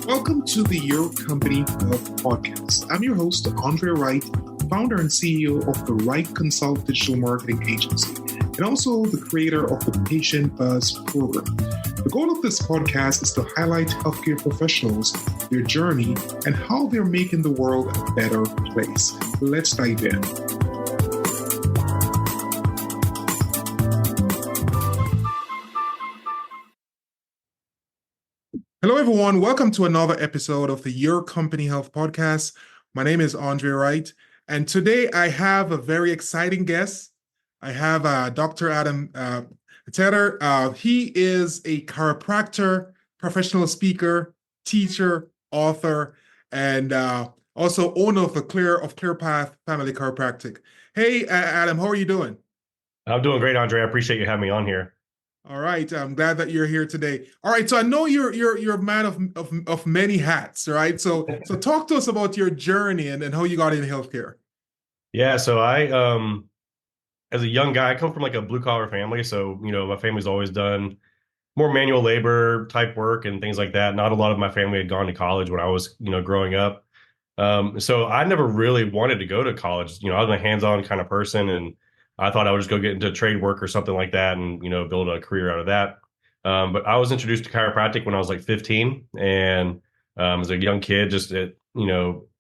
Welcome to the Your Company Health Podcast. I'm your host, Andre Wright, founder and CEO of the Wright Consult Digital Marketing Agency, and also the creator of the Patient Buzz program. The goal of this podcast is to highlight healthcare professionals, their journey, and how they're making the world a better place. Let's dive in. Hello, everyone. Welcome to another episode of the Your Company Health Podcast. My name is Andre Wright, and today I have a very exciting guest. I have Dr. Adam Tedder. He is a chiropractor, professional speaker, teacher, author, and also owner of the Clear Path Family Chiropractic. Hey, Adam, how are you doing? I'm doing great, Andre. I appreciate you having me on here. All right, I'm glad that you're here today. All right, so I know you're a man of many hats, right? So talk to us about your journey and how you got into healthcare. Yeah, so as a young guy, I come from like a blue collar family. So, my family's always done more manual labor type work and things like that. Not a lot of my family had gone to college when I was, growing up. So I never really wanted to go to college. I was a hands-on kind of person, and I thought I would just go get into trade work or something like that and, build a career out of that. But I was introduced to chiropractic when I was like 15, and as a young kid, it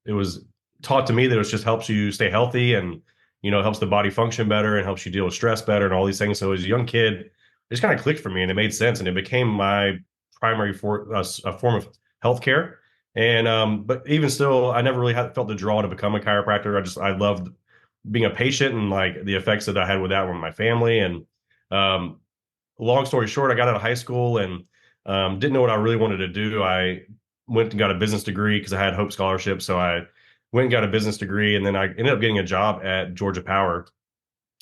was taught to me that it just helps you stay healthy and, helps the body function better and helps you deal with stress better and all these things. So as a young kid, it just kind of clicked for me and it made sense, and it became my primary form of healthcare. And but even still, I never really felt the draw to become a chiropractor. I loved being a patient and like the effects that I had with that with my family. And um, long story short, I got out of high school and didn't know what I really wanted to do. I went and got a business degree because I had Hope Scholarship. So I went and got a business degree, and then I ended up getting a job at Georgia Power,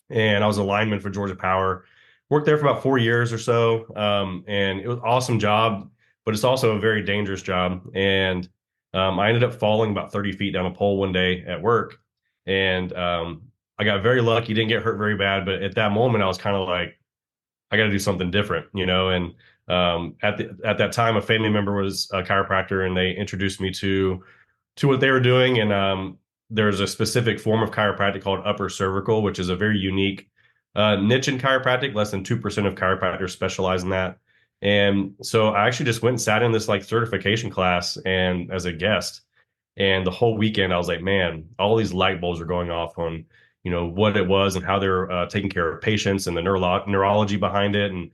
and I was a lineman for Georgia Power. Worked there for about 4 years or so, and it was an awesome job, but it's also a very dangerous job. And I ended up falling about 30 feet down a pole one day at work, and I got very lucky, didn't get hurt very bad. But at that moment, I was kind of like, I got to do something different. And at that time, a family member was a chiropractor, and they introduced me to what they were doing. And there's a specific form of chiropractic called upper cervical, which is a very unique niche in chiropractic. Less than 2% of chiropractors specialize in that. And so I actually just went and sat in this like certification class and as a guest. And the whole weekend, I was like, man, all these light bulbs are going off on, what it was and how they're taking care of patients and the neurology behind it. And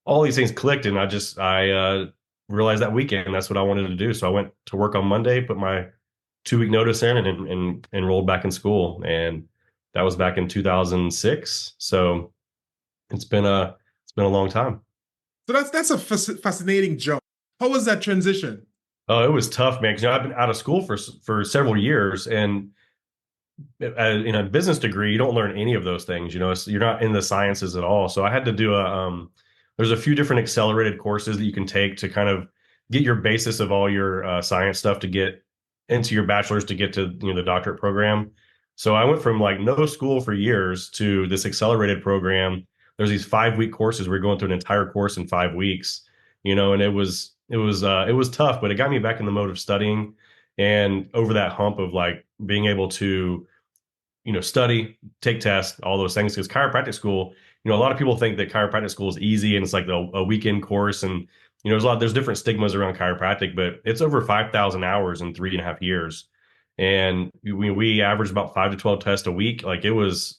all these things clicked. And I realized that weekend that's what I wanted to do. So I went to work on Monday, put my 2-week notice in, and enrolled back in school. And that was back in 2006. So it's been a long time. So that's a fascinating jump. How was that transition? Oh, it was tough, man. Because I've been out of school for several years, and in a business degree, you don't learn any of those things. You're not in the sciences at all. So I had to do there's a few different accelerated courses that you can take to kind of get your basis of all your science stuff to get into your bachelor's to get to the doctorate program. So I went from like no school for years to this accelerated program. There's these 5-week courses. We're going through an entire course in 5 weeks, and it was tough, but it got me back in the mode of studying and over that hump of like being able to, study, take tests, all those things. Because chiropractic school, a lot of people think that chiropractic school is easy and it's like a weekend course. And, there's different stigmas around chiropractic, but it's over 5,000 hours in 3.5 years. And we averaged about 5 to 12 tests a week. Like it was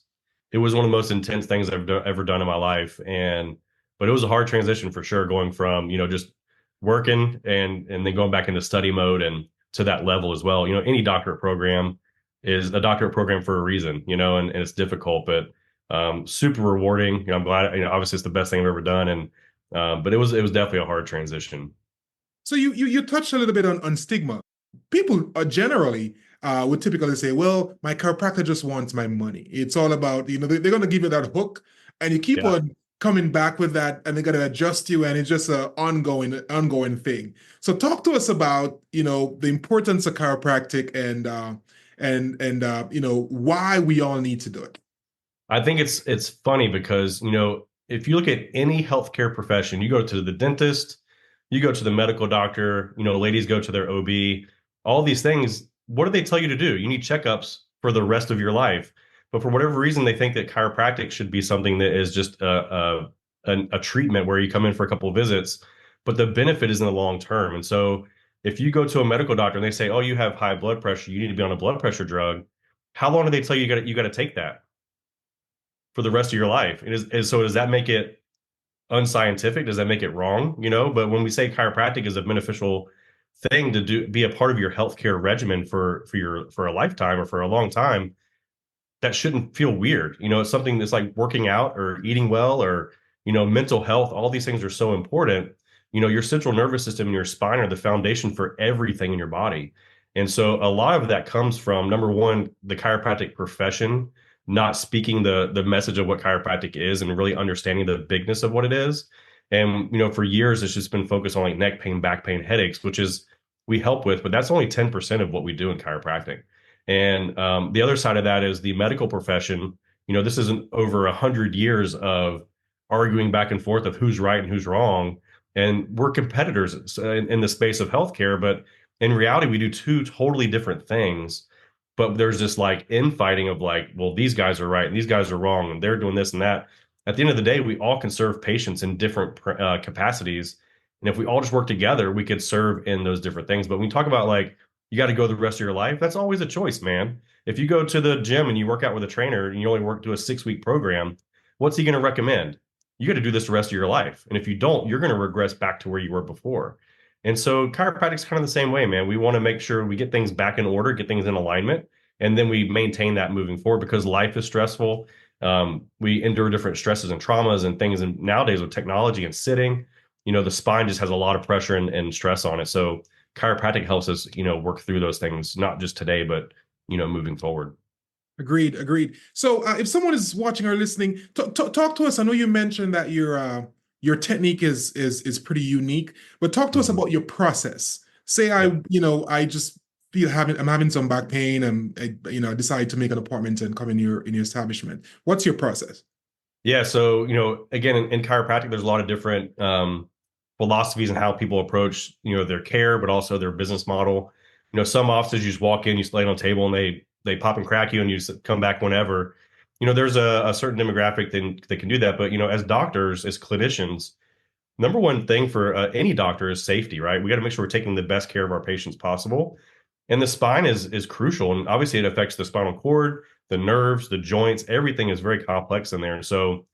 one of the most intense things I've ever done in my life. But it was a hard transition for sure, going from, just working and then going back into study mode and to that level as well. Any doctorate program is a doctorate program for a reason, and it's difficult, but super rewarding. I'm glad, obviously it's the best thing I've ever done. And but it was definitely a hard transition. So you touched a little bit on stigma. People generally would typically say, well, my chiropractor just wants my money. It's all about, they're going to give you that hook, and you keep on coming back with that, and they're going to adjust you, and it's just an ongoing thing. So talk to us about, the importance of chiropractic and why we all need to do it. I think it's funny because, if you look at any healthcare profession, you go to the dentist, you go to the medical doctor, ladies go to their OB, all these things. What do they tell you to do? You need checkups for the rest of your life. But for whatever reason, they think that chiropractic should be something that is just a treatment where you come in for a couple of visits, but the benefit is in the long term. And so if you go to a medical doctor and they say, "Oh, you have high blood pressure, you need to be on a blood pressure drug," how long do they tell you you got to take that for the rest of your life? So does that make it unscientific? Does that make it wrong? But when we say chiropractic is a beneficial thing to be a part of your healthcare regimen for a lifetime or for a long time, that shouldn't feel weird. It's something that's like working out or eating well or, mental health. All these things are so important. Your central nervous system and your spine are the foundation for everything in your body. And so a lot of that comes from, number one, the chiropractic profession not speaking the message of what chiropractic is and really understanding the bigness of what it is. And, for years, it's just been focused on like neck pain, back pain, headaches, which is we help with, but that's only 10% of what we do in chiropractic. And the other side of that is the medical profession. This isn't over 100 years of arguing back and forth of who's right and who's wrong. And we're competitors in the space of healthcare, but in reality, we do two totally different things. But there's this like infighting of like, well, these guys are right and these guys are wrong, and they're doing this and that. At the end of the day, we all can serve patients in different capacities. And if we all just work together, we could serve in those different things. But when you talk about like, you got to go the rest of your life, that's always a choice, man. If you go to the gym and you work out with a trainer and you only do a 6 week program, what's he going to recommend? You got to do this the rest of your life. And if you don't, you're going to regress back to where you were before. And so chiropractic's kind of the same way, man. We want to make sure we get things back in order, get things in alignment, and then we maintain that moving forward because life is stressful. We endure different stresses and traumas and things. And nowadays with technology and sitting, the spine just has a lot of pressure and stress on it. So chiropractic helps us, work through those things, not just today, but, moving forward. Agreed, agreed. So, if someone is watching or listening, talk to us. I know you mentioned that your technique is pretty unique, but talk to us Mhm. about your process. Say Yep. I just I'm having some back pain, and I decide to make an appointment and come in your establishment. What's your process? Yeah. So, again, in chiropractic, there's a lot of different philosophies and how people approach, their care, but also their business model. Some offices you just walk in, you lay on a table, and they pop and crack you, and you just come back whenever. There's a certain demographic that can do that, but as doctors, as clinicians, number one thing for any doctor is safety, right? We got to make sure we're taking the best care of our patients possible, and the spine is crucial, and obviously it affects the spinal cord, the nerves, the joints. Everything is very complex in there, and so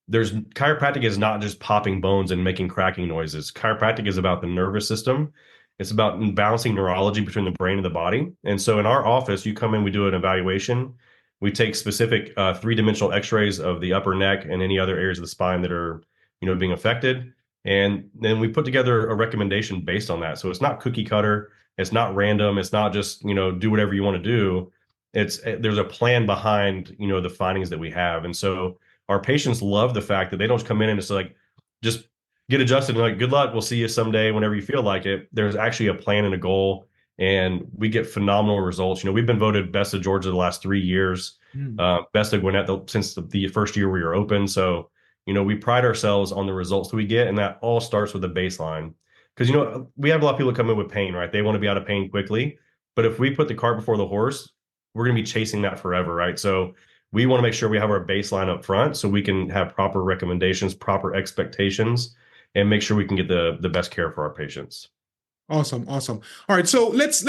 there's chiropractic is not just popping bones and making cracking noises. Chiropractic is about the nervous system. It's about balancing neurology between the brain and the body. And so in our office, you come in, we do an evaluation. We take specific three-dimensional x-rays of the upper neck and any other areas of the spine that are, being affected. And then we put together a recommendation based on that. So it's not cookie cutter. It's not random. It's not just, do whatever you want to do. There's a plan behind, the findings that we have. And so our patients love the fact that they don't just come in and it's like, just get adjusted and like, good luck. We'll see you someday whenever you feel like it. There's actually a plan and a goal, and we get phenomenal results. We've been voted best of Georgia the last 3 years, Hmm. best of Gwinnett since the first year we were open. So, we pride ourselves on the results that we get, and that all starts with the baseline. Because, we have a lot of people come in with pain, right? They want to be out of pain quickly. But if we put the cart before the horse, we're going to be chasing that forever, right? So we want to make sure we have our baseline up front so we can have proper recommendations, proper expectations, and make sure we can get the best care for our patients. Awesome, awesome. All right, so let's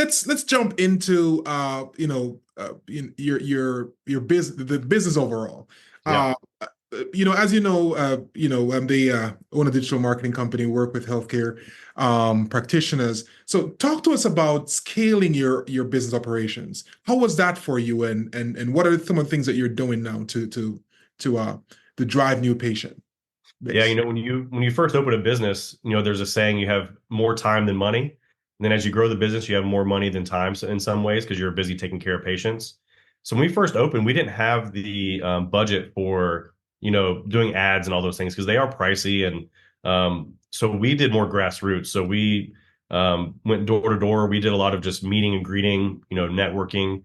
jump into your business, the business overall. Yeah. Uh, as I'm the own a digital marketing company, work with healthcare practitioners. So talk to us about scaling your business operations. How was that for you, and what are some of the things that you're doing now to drive new patient Yeah, base? when you first open a business, there's a saying you have more time than money. And then as you grow the business, you have more money than time in some ways because you're busy taking care of patients. So when we first opened, we didn't have the budget for, doing ads and all those things because they are pricey. And so we did more grassroots. So we went door to door. We did a lot of just meeting and greeting, networking,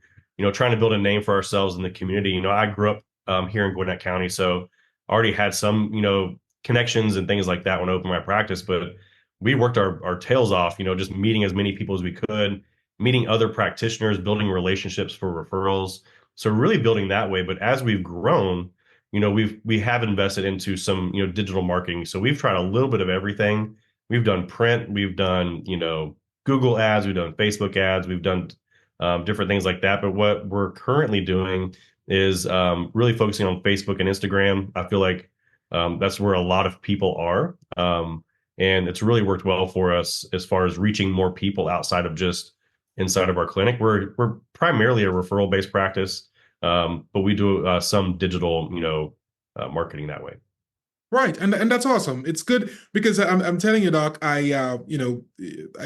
trying to build a name for ourselves in the community. I grew up here in Gwinnett County, so already had some, connections and things like that when I opened my practice. But we worked our tails off, just meeting as many people as we could, meeting other practitioners, building relationships for referrals. So really building that way. But as we've grown, we have invested into some, digital marketing. So we've tried a little bit of everything. We've done print, we've done, Google ads, we've done Facebook ads, we've done different things like that. But what we're currently doing is really focusing on Facebook and Instagram. I feel like that's where a lot of people are. And it's really worked well for us as far as reaching more people outside of just inside of our clinic. We're primarily a referral based practice, but we do some digital, marketing that way. Right, and that's awesome. It's good because I'm telling you, Doc, I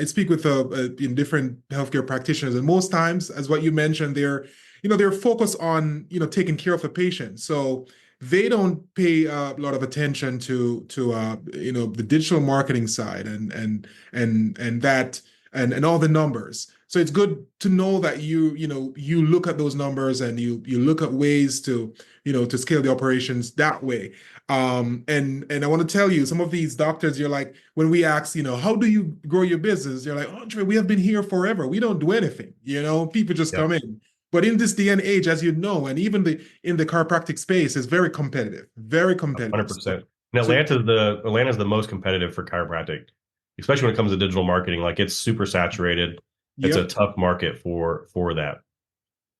speak with in different healthcare practitioners, and most times, as what you mentioned, they're focused on taking care of the patient, so they don't pay a lot of attention to the digital marketing side and that and all the numbers. So it's good to know that you look at those numbers and you look at ways to scale the operations that way. And I want to tell you, some of these doctors, you're like, when we ask, how do you grow your business? You're like, Andre, we have been here forever. We don't do anything. People just Yeah, come in. But in this day and age, as you know, and even in the chiropractic space, is very competitive, very competitive. So, 100%. And so Atlanta's the most competitive for chiropractic, especially when it comes to digital marketing. Like it's super saturated. It's a yep. tough market for that.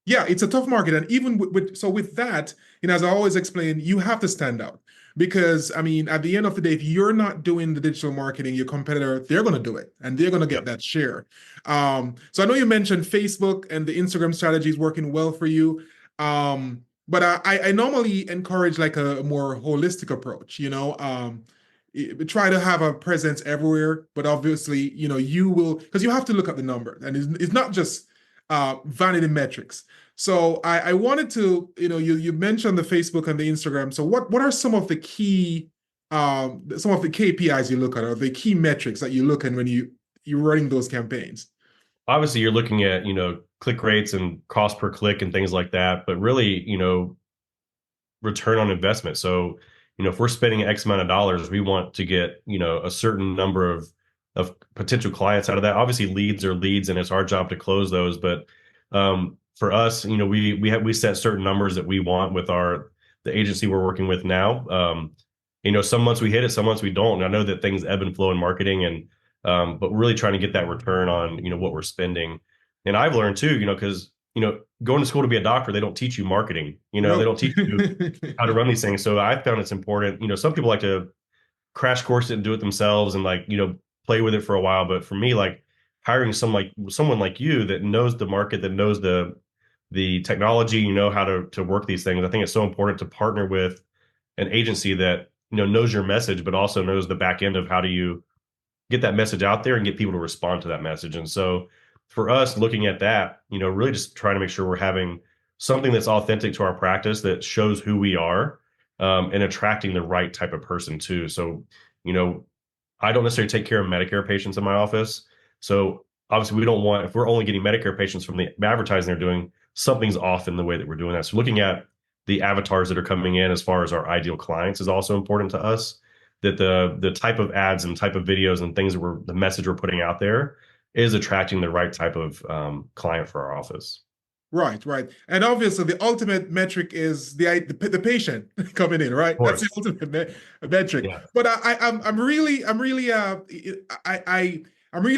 Yeah, it's a tough market. And even with that, as I always explain, you have to stand out. Because I mean, at the end of the day, if you're not doing the digital marketing, your competitor, they're going to do it and they're going to get Yep. that share. So I know you mentioned Facebook and the Instagram strategy is working well for you. But I normally encourage like a more holistic approach, try to have a presence everywhere, but obviously, you will, because you have to look at the number and it's not just vanity metrics. So I wanted to, you mentioned the Facebook and the Instagram. So what are some of the KPIs you look at, or the key metrics that you look at when you're running those campaigns? Obviously, you're looking at, click rates and cost per click and things like that, but really, return on investment. So, if we're spending X amount of dollars, we want to get, a certain number of potential clients out of that. Obviously, leads are leads, and it's our job to close those. But for us, we set certain numbers that we want with the agency we're working with now. Some months we hit it, some months we don't. And I know that things ebb and flow in marketing, and but we're really trying to get that return on what we're spending. And I've learned too, because going to school to be a doctor, they don't teach you marketing. They No. don't teach you how to run these things. So I found it's important. Some people like to crash course it and do it themselves and like, play with it for a while. But for me, like hiring someone like you that knows the market, that knows the technology, how to work these things. I think it's so important to partner with an agency that, knows your message, but also knows the back end of how do you get that message out there and get people to respond to that message. And so for us looking at that, really just trying to make sure we're having something that's authentic to our practice that shows who we are, and attracting the right type of person too. So, you know, I don't necessarily take care of Medicare patients in my office. So obviously we don't want, if we're only getting Medicare patients from the advertising they're doing, something's off in the way that we're doing that. So looking at the avatars that are coming in as far as our ideal clients is also important to us, that the type of ads and type of videos and things that the message we're putting out there is attracting the right type of client for our office. Right, right. And obviously, the ultimate metric is the patient coming in, Of right? That's the course. ultimate metric. Yeah. But I'm really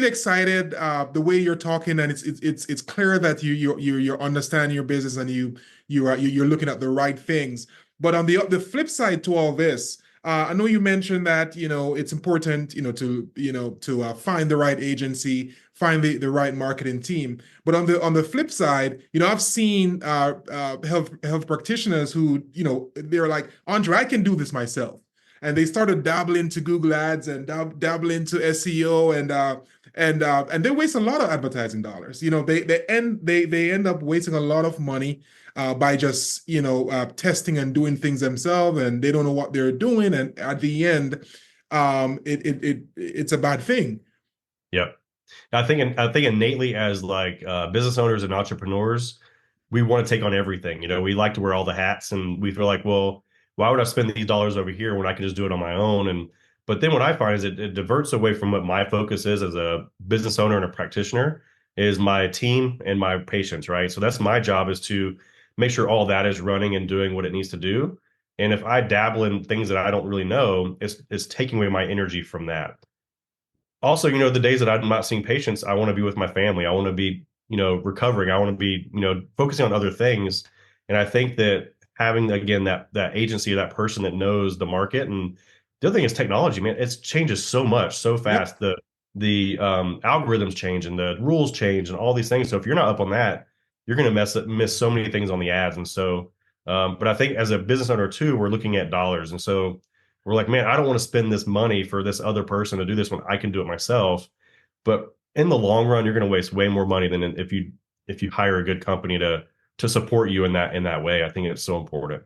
excited the way you're talking, and it's clear that you're understanding your business and you're looking at the right things. But on the flip side to all this, I know you mentioned that it's important to find the right agency, find the right marketing team. But on the flip side, I've seen health practitioners who, they're like, Andre, I can do this myself. And they started dabbling into Google Ads and dabble into SEO and they waste a lot of advertising dollars. They end up wasting a lot of money by just testing and doing things themselves, and they don't know what they're doing. And at the end, it's a bad thing. Yep. I think innately as like business owners and entrepreneurs, we want to take on everything. We like to wear all the hats, and we feel like, well, why would I spend these dollars over here when I can just do it on my own? And But then what I find is it diverts away from what my focus is as a business owner and a practitioner is my team and my patients, right? So that's my job is to make sure all that is running and doing what it needs to do. And if I dabble in things that I don't really know, it's taking away my energy from that. Also, the days that I'm not seeing patients, I want to be with my family. I want to be, recovering. I want to be, focusing on other things. And I think that having again that agency, that person that knows the market, and the other thing is technology, man. It changes so much, so Yep. fast. The algorithms change and the rules change and all these things. So if you're not up on that, you're going to miss so many things on the ads. And so, but I think as a business owner too, we're looking at dollars, and so we're like, man, I don't want to spend this money for this other person to do this when I can do it myself. But in the long run, you're going to waste way more money than if you hire a good company to support you in that way. I think it's so important.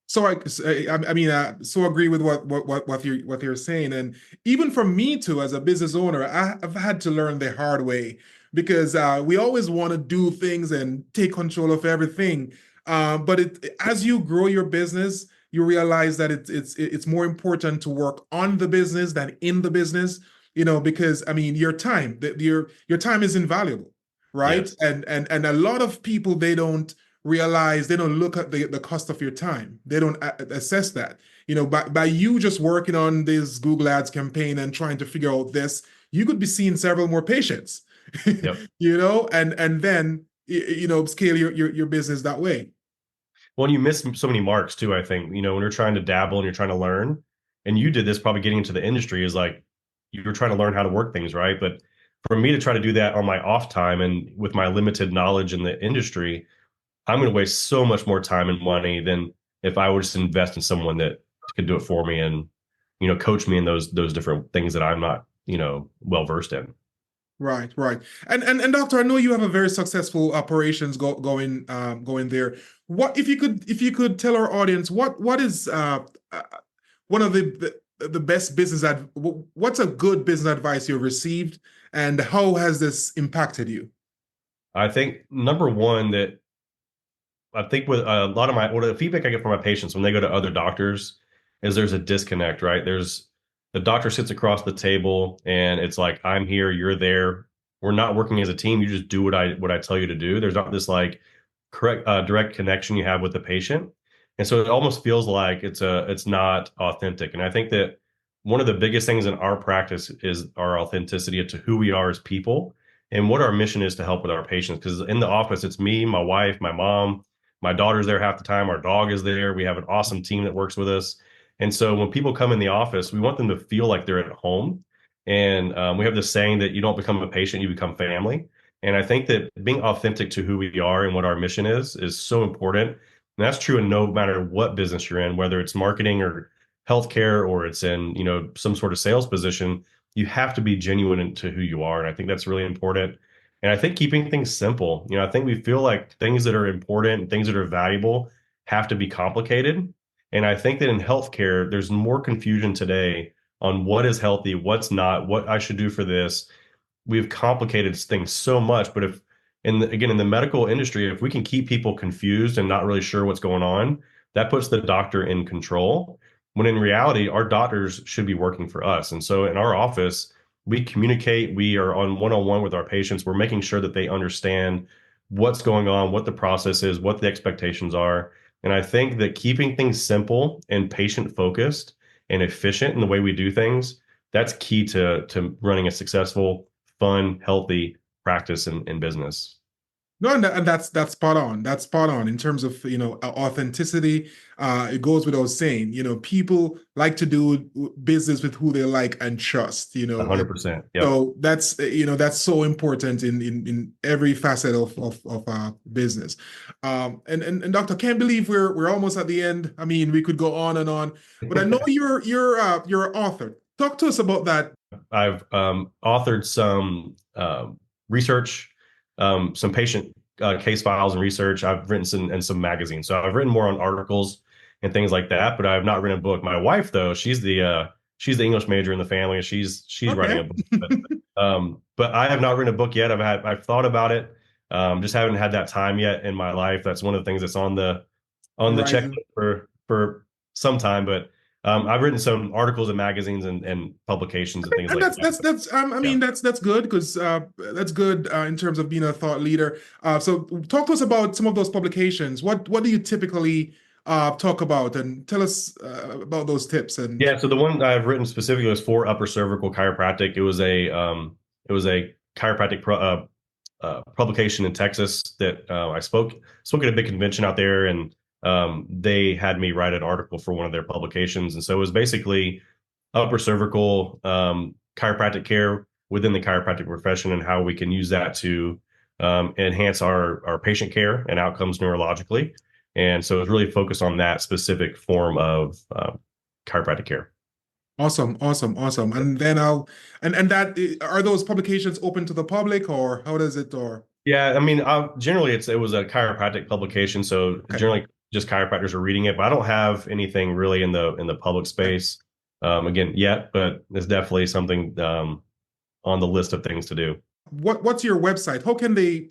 So I mean, so agree with what you're saying, and even for me too, as a business owner, I've had to learn the hard way because we always want to do things and take control of everything, but as you grow your business, you realize that it's more important to work on the business than in the business, because I mean, your time is invaluable, right? Yes. And a lot of people they don't look at the cost of your time. They don't assess that. By you just working on this Google Ads campaign and trying to figure out this, you could be seeing several more patients, Yep. and then scale your business that way. Well, you miss so many marks too, I think. When you're trying to dabble and you're trying to learn, and you did this probably getting into the industry is like you were trying to learn how to work things, right? But for me to try to do that on my off time and with my limited knowledge in the industry, I'm going to waste so much more time and money than if I would just invest in someone that could do it for me and, coach me in those different things that I'm not, well versed in. Right, right. And doctor, I know you have a very successful operations going there. What if you could tell our audience what is one of the best what's a good business advice you've received, and how has this impacted you? I think number one that I think with a lot of the feedback I get from my patients when they go to other doctors is there's a disconnect, right? There's the doctor sits across the table and it's like, I'm here, you're there. We're not working as a team. You just do what I tell you to do. There's not this like correct direct connection you have with the patient. And so it almost feels like it's not authentic. And I think that one of the biggest things in our practice is our authenticity to who we are as people and what our mission is to help with our patients. Because in the office, it's me, my wife, my mom, my daughter's there half the time. Our dog is there. We have an awesome team that works with us. And so when people come in the office, we want them to feel like they're at home. And we have this saying that you don't become a patient, you become family. And I think that being authentic to who we are and what our mission is so important. And that's true in no matter what business you're in, whether it's marketing or healthcare or it's in, some sort of sales position, you have to be genuine to who you are. And I think that's really important. And I think keeping things simple, I think we feel like things that are important and things that are valuable have to be complicated. And I think that in healthcare, there's more confusion today on what is healthy, what's not, what I should do for this. We've complicated things so much, but if again in the medical industry, if we can keep people confused and not really sure what's going on, that puts the doctor in control. When in reality, our doctors should be working for us. And so in our office, we communicate, we are on one-on-one with our patients. We're making sure that they understand what's going on, what the process is, what the expectations are. And I think that keeping things simple and patient focused and efficient in the way we do things, that's key to running a successful, fun, healthy practice in business. No, and that's spot on. That's spot on in terms of authenticity. It goes without saying. People like to do business with who they like and trust. 100%. Yep. So that's so important in every facet of business. And Doctor, can't believe we're almost at the end. I mean, we could go on and on, but I know you're an author. Talk to us about that. I've authored some research, some patient case files and research. I've written some magazines. So I've written more on articles and things like that, but I have not written a book. My wife, though, she's the English major in the family, and she's writing a Okay. book. But I have not written a book yet. I've thought about it. Just haven't had that time yet in my life. That's one of the things that's on the checklist Horizon. for some time. But I've written some articles in magazines and publications and things And like that. that's I Yeah. mean that's good because that's good in terms of being a thought leader. So talk to us about some of those publications. What do you typically talk about, and tell us about those tips and. Yeah, so the one I've written specifically was for upper cervical chiropractic. It was a chiropractic publication in Texas that I spoke at a big convention out there, and they had me write an article for one of their publications. And so it was basically upper cervical chiropractic care within the chiropractic profession and how we can use that to enhance our patient care and outcomes neurologically. And so it's really focused on that specific form of chiropractic care. Awesome, awesome, awesome. And then and that are those publications open to the public, or how does it, or Yeah, I mean, generally it was a chiropractic publication, so okay. generally just chiropractors are reading it. But I don't have anything really in the public Okay. space again yet, but it's definitely something on the list of things to do. What's your website? How can they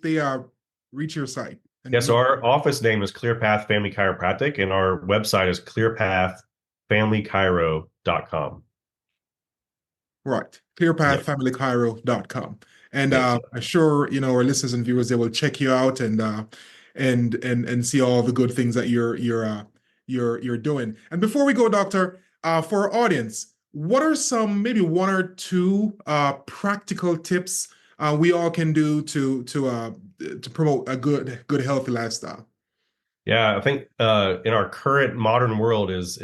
reach your site Yeah, and so meet? our office name is Clear Path Family Chiropractic, and our website is clearpathfamilychiro.com. Right. Yep. Clearpathfamilychiro.com. And Yes. I'm sure, our listeners and viewers, they will check you out and see all the good things that you're doing. And before we go, doctor, for our audience, what are some maybe one or two practical tips we all can do to promote a good healthy lifestyle? Yeah, I think in our current modern world is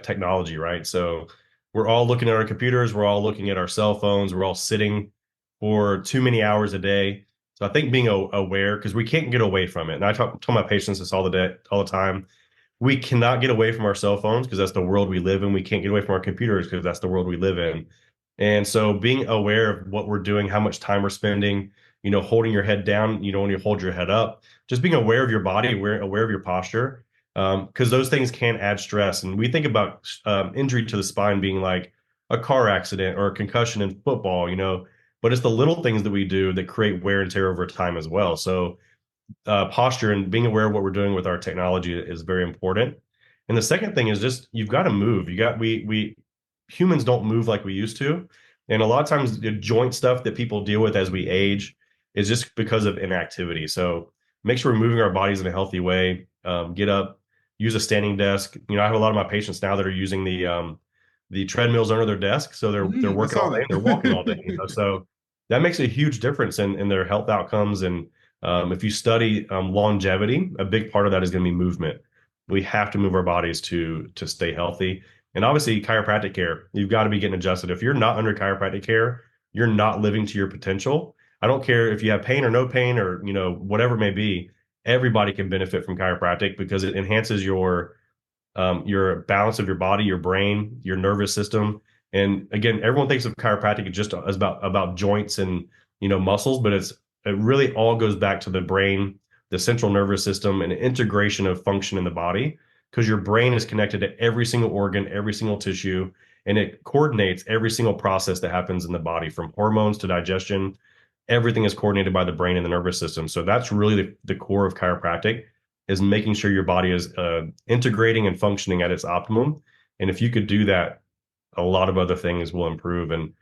technology, right? So we're all looking at our computers, we're all looking at our cell phones, we're all sitting for too many hours a day. So I think being aware, because we can't get away from it. And I tell my patients this all the day, all the time. We cannot get away from our cell phones because that's the world we live in. We can't get away from our computers because that's the world we live in. And so being aware of what we're doing, how much time we're spending, holding your head down, when you hold your head up, just being aware of your body, aware of your posture, because those things can add stress. And we think about injury to the spine being like a car accident or a concussion in football, but it's the little things that we do that create wear and tear over time as well. So posture and being aware of what we're doing with our technology is very important. And the second thing is just you've got to move. We humans don't move like we used to. And a lot of times the joint stuff that people deal with as we age is just because of inactivity. So make sure we're moving our bodies in a healthy way. Get up, use a standing desk. I have a lot of my patients now that are using the treadmills under their desk. So they're I working all saw day and they're walking all day. that. So that makes a huge difference in their health outcomes. And if you study longevity, a big part of that is going to be movement. We have to move our bodies to stay healthy. And obviously, chiropractic care, you've got to be getting adjusted. If you're not under chiropractic care, you're not living to your potential. I don't care if you have pain or no pain or, whatever it may be. Everybody can benefit from chiropractic because it enhances your balance of your body, your brain, your nervous system. And again, everyone thinks of chiropractic just as about joints and muscles, but it really all goes back to the brain, the central nervous system, and integration of function in the body because your brain is connected to every single organ, every single tissue, and it coordinates every single process that happens in the body from hormones to digestion. Everything is coordinated by the brain and the nervous system. So that's really the core of chiropractic is making sure your body is integrating and functioning at its optimum. And if you could do that, a lot of other things will improve. And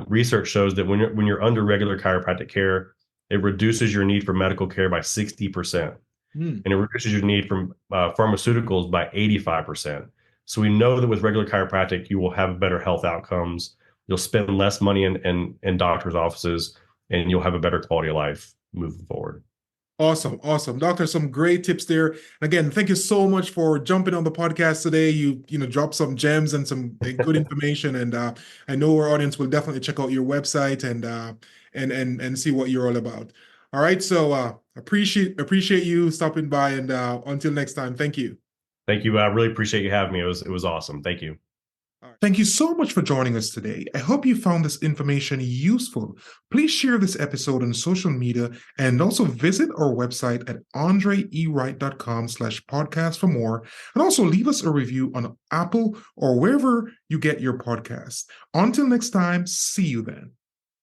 research shows that when you're under regular chiropractic care, it reduces your need for medical care by 60%, Hmm. and it reduces your need for pharmaceuticals by 85%. So we know that with regular chiropractic, you will have better health outcomes. You'll spend less money in doctors' offices, and you'll have a better quality of life moving forward. Awesome, awesome, doctor. Some great tips there. Again, thank you so much for jumping on the podcast today. You dropped some gems and some good information, and I know our audience will definitely check out your website and see what you're all about. All right, so appreciate you stopping by, and until next time, thank you. Thank you. I really appreciate you having me. It was awesome. Thank you. All right. Thank you so much for joining us today. I hope you found this information useful. Please share this episode on social media and also visit our website at andreewright.com/podcast for more. And also leave us a review on Apple or wherever you get your podcasts. Until next time, see you then.